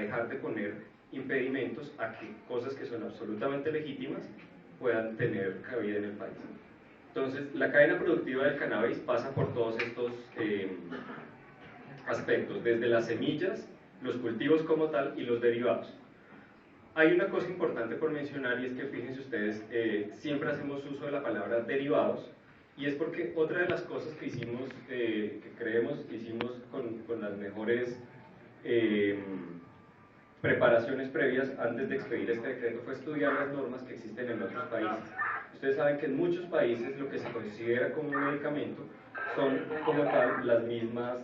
dejar de poner impedimentos a que cosas que son absolutamente legítimas puedan tener cabida en el país. Entonces, la cadena productiva del cannabis pasa por todos estos aspectos, desde las semillas, los cultivos como tal y los derivados. Hay una cosa importante por mencionar, y es que fíjense ustedes, siempre hacemos uso de la palabra derivados, y es porque otra de las cosas que hicimos, que creemos que hicimos con las mejores preparaciones previas antes de expedir este decreto fue estudiar las normas que existen en otros países. Ustedes saben que en muchos países lo que se considera como un medicamento son como tal las mismas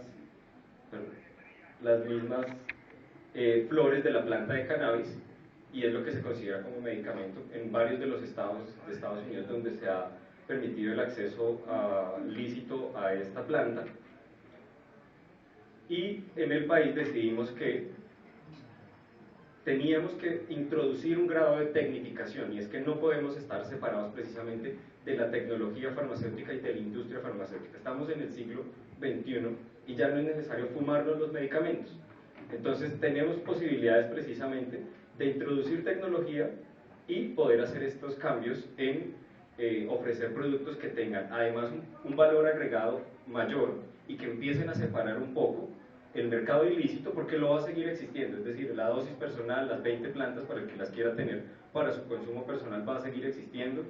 flores de la planta de cannabis, y es lo que se considera como medicamento en varios de los estados de Estados Unidos donde se ha permitido el acceso lícito a esta planta. Y en el país decidimos que teníamos que introducir un grado de tecnificación, y es que no podemos estar separados precisamente de la tecnología farmacéutica y de la industria farmacéutica. Estamos en el siglo XXI y ya no es necesario fumarnos los medicamentos. Entonces tenemos posibilidades precisamente de introducir tecnología y poder hacer estos cambios en ofrecer productos que tengan además un valor agregado mayor y que empiecen a separar un poco el mercado ilícito, porque lo va a seguir existiendo, es decir, la dosis personal, las 20 plantas para el que las quiera tener para su consumo personal va a seguir existiendo,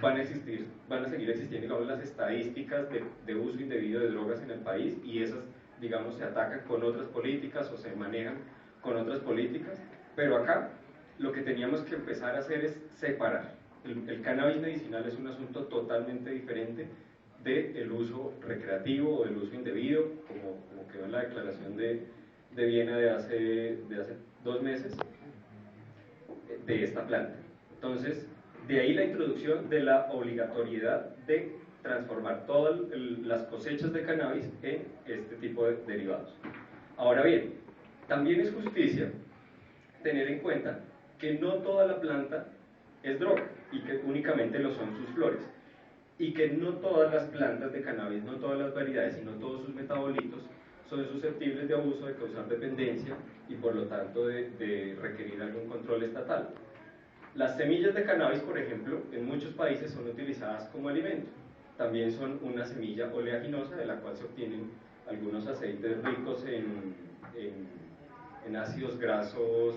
van a seguir existiendo, digamos, las estadísticas de uso indebido de drogas en el país, y esas, digamos, se atacan con otras políticas o se manejan con otras políticas, pero acá lo que teníamos que empezar a hacer es separar. El cannabis medicinal es un asunto totalmente diferente del uso recreativo o del uso indebido, como quedó en la declaración de Viena de hace 2 meses, de esta planta. Entonces, de ahí la introducción de la obligatoriedad de transformar todas las cosechas de cannabis en este tipo de derivados. Ahora bien, también es justicia tener en cuenta que no toda la planta es droga y que únicamente lo son sus flores, y que no todas las plantas de cannabis, no todas las variedades, sino todos sus metabolitos son susceptibles de abuso, de causar dependencia y por lo tanto de requerir algún control estatal. Las semillas de cannabis, por ejemplo, en muchos países son utilizadas como alimento. También son una semilla oleaginosa de la cual se obtienen algunos aceites ricos en ácidos grasos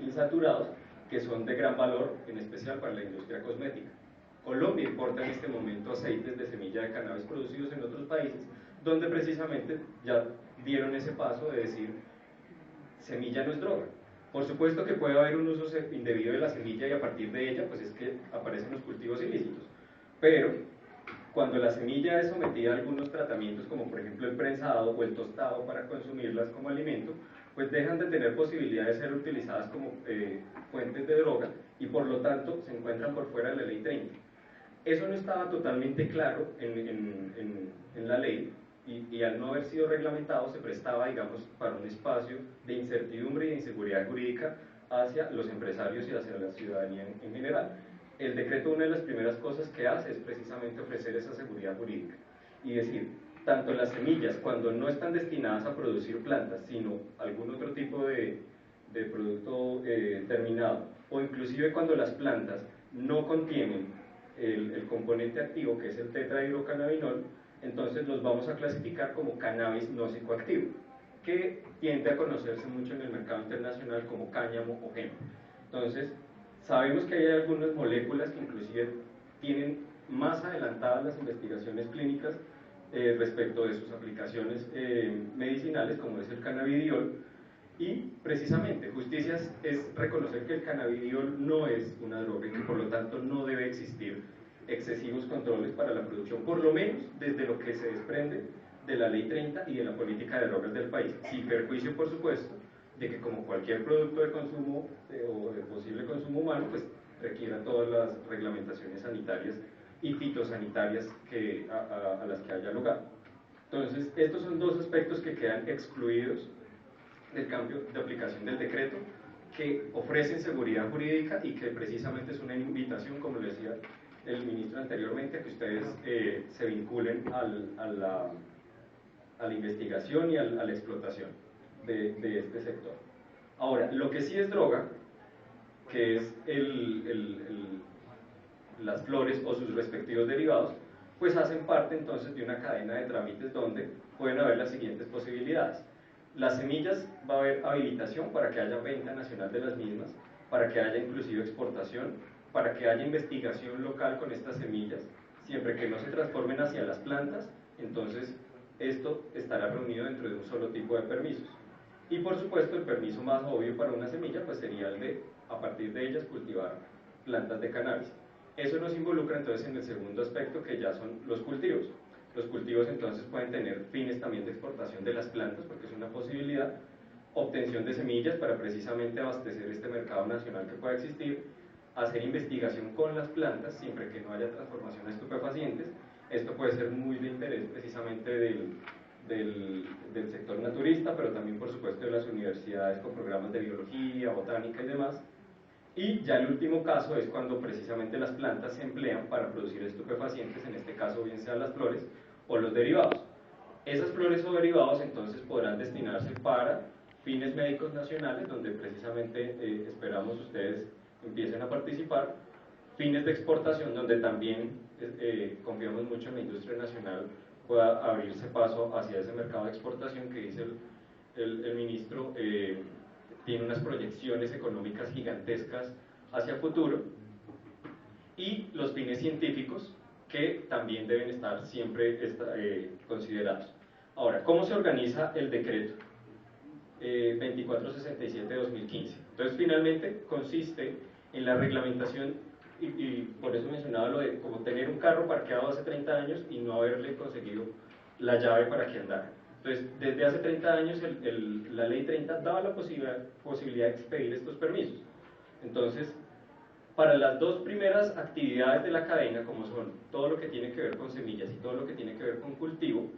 insaturados, que son de gran valor, en especial para la industria cosmética. Colombia importa en este momento aceites de semilla de cannabis producidos en otros países, donde precisamente ya dieron ese paso de decir, semilla no es droga. Por supuesto que puede haber un uso indebido de la semilla y a partir de ella pues es que aparecen los cultivos ilícitos, pero cuando la semilla es sometida a algunos tratamientos, como por ejemplo el prensado o el tostado para consumirlas como alimento, pues dejan de tener posibilidad de ser utilizadas como fuentes de droga y por lo tanto se encuentran por fuera de la ley 30. Eso no estaba totalmente claro en la ley, y al no haber sido reglamentado se prestaba, digamos, para un espacio de incertidumbre y de inseguridad jurídica hacia los empresarios y hacia la ciudadanía en general. El decreto, una de las primeras cosas que hace es precisamente ofrecer esa seguridad jurídica y decir, tanto las semillas, cuando no están destinadas a producir plantas, sino algún otro tipo de producto terminado, o inclusive cuando las plantas no contienen el componente activo, que es el tetrahidrocannabinol, entonces los vamos a clasificar como cannabis no psicoactivo, que tiende a conocerse mucho en el mercado internacional como cáñamo o hemp. Entonces, sabemos que hay algunas moléculas que inclusive tienen más adelantadas las investigaciones clínicas respecto de sus aplicaciones medicinales, como es el cannabidiol, y precisamente justicia es reconocer que el cannabidiol no es una droga y que por lo tanto no debe existir excesivos controles para la producción, por lo menos desde lo que se desprende de la ley 30 y de la política de drogas del país, sin perjuicio por supuesto de que como cualquier producto de consumo o de posible consumo humano, pues requiera todas las reglamentaciones sanitarias y fitosanitarias a las que haya lugar. Entonces, estos son dos aspectos que quedan excluidos del cambio de aplicación del decreto, que ofrecen seguridad jurídica y que precisamente es una invitación, como le decía el ministro anteriormente, a que ustedes se vinculen a la investigación y a la explotación de este sector. Ahora, lo que sí es droga, que es las flores o sus respectivos derivados, pues hacen parte entonces de una cadena de trámites donde pueden haber las siguientes posibilidades. Las semillas va a haber habilitación para que haya venta nacional de las mismas, para que haya inclusive exportación, para que haya investigación local con estas semillas, siempre que no se transformen hacia las plantas, entonces esto estará reunido dentro de un solo tipo de permisos. Y por supuesto el permiso más obvio para una semilla pues sería el de, a partir de ellas, cultivar plantas de cannabis. Eso nos involucra entonces en el segundo aspecto, que ya son los cultivos. Los cultivos entonces pueden tener fines también de exportación de las plantas, porque es una posibilidad, obtención de semillas para precisamente abastecer este mercado nacional que pueda existir, hacer investigación con las plantas, siempre que no haya transformación a estupefacientes. Esto puede ser muy de interés precisamente del sector naturista, pero también por supuesto de las universidades con programas de biología, botánica y demás. Y ya el último caso es cuando precisamente las plantas se emplean para producir estupefacientes, en este caso bien sean las flores o los derivados. Esas flores o derivados entonces podrán destinarse para fines médicos nacionales, donde precisamente esperamos ustedes empiecen a participar, fines de exportación, donde también confiamos mucho en la industria nacional pueda abrirse paso hacia ese mercado de exportación que dice el ministro, tiene unas proyecciones económicas gigantescas hacia futuro, y los fines científicos que también deben estar siempre considerados. Ahora, ¿cómo se organiza el decreto 2467 de 2015? Entonces, finalmente, consiste en la reglamentación, y por eso mencionaba lo de como tener un carro parqueado hace 30 años y no haberle conseguido la llave para que andara. Entonces, desde hace 30 años la ley 30 daba la posibilidad de expedir estos permisos. Entonces, para las dos primeras actividades de la cadena, como son todo lo que tiene que ver con semillas y todo lo que tiene que ver con cultivo,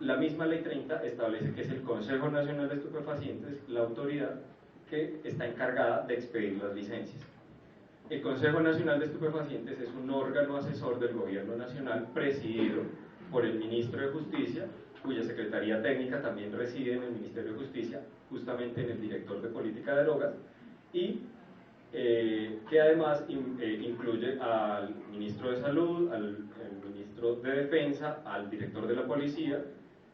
la misma ley 30 establece que es el Consejo Nacional de Estupefacientes la autoridad que está encargada de expedir las licencias. El Consejo Nacional de Estupefacientes es un órgano asesor del Gobierno Nacional presidido por el Ministro de Justicia, cuya Secretaría Técnica también reside en el Ministerio de Justicia, justamente en el Director de Política de Drogas, y que además incluye al Ministro de Salud, al Ministro de Defensa, al Director de la Policía,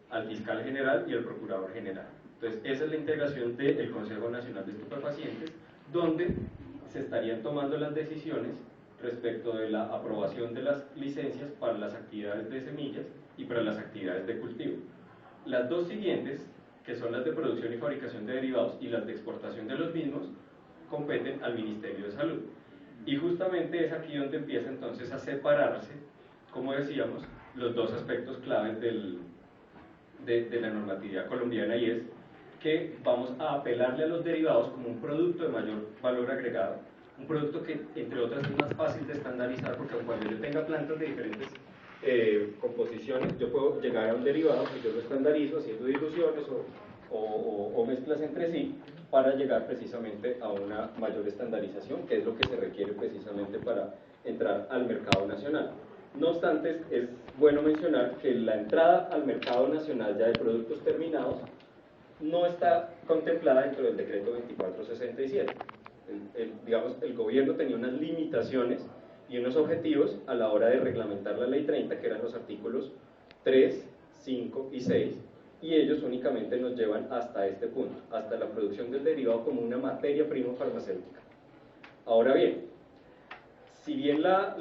al Fiscal General y al Procurador General. Entonces, esa es la integración del Consejo Nacional de Estupefacientes, donde se estarían tomando las decisiones respecto de la aprobación de las licencias para las actividades de semillas y para las actividades de cultivo. Las dos siguientes, que son las de producción y fabricación de derivados y las de exportación de los mismos, competen al Ministerio de Salud. Y justamente es aquí donde empieza entonces a separarse, como decíamos, los dos aspectos claves de la normatividad colombiana, y es que vamos a apelarle a los derivados como un producto de mayor valor agregado, un producto que entre otras es más fácil de estandarizar, porque cuando yo tenga plantas de diferentes composiciones, yo puedo llegar a un derivado que yo lo estandarizo haciendo diluciones o mezclas entre sí, para llegar precisamente a una mayor estandarización, que es lo que se requiere precisamente para entrar al mercado nacional. No obstante, es bueno mencionar que la entrada al mercado nacional ya de productos terminados no está contemplada dentro del decreto 2467. Digamos, el gobierno tenía unas limitaciones y unos objetivos a la hora de reglamentar la ley 30, que eran los artículos 3, 5 y 6, y ellos únicamente nos llevan hasta este punto, hasta la producción del derivado como una materia prima farmacéutica. Ahora bien, si bien la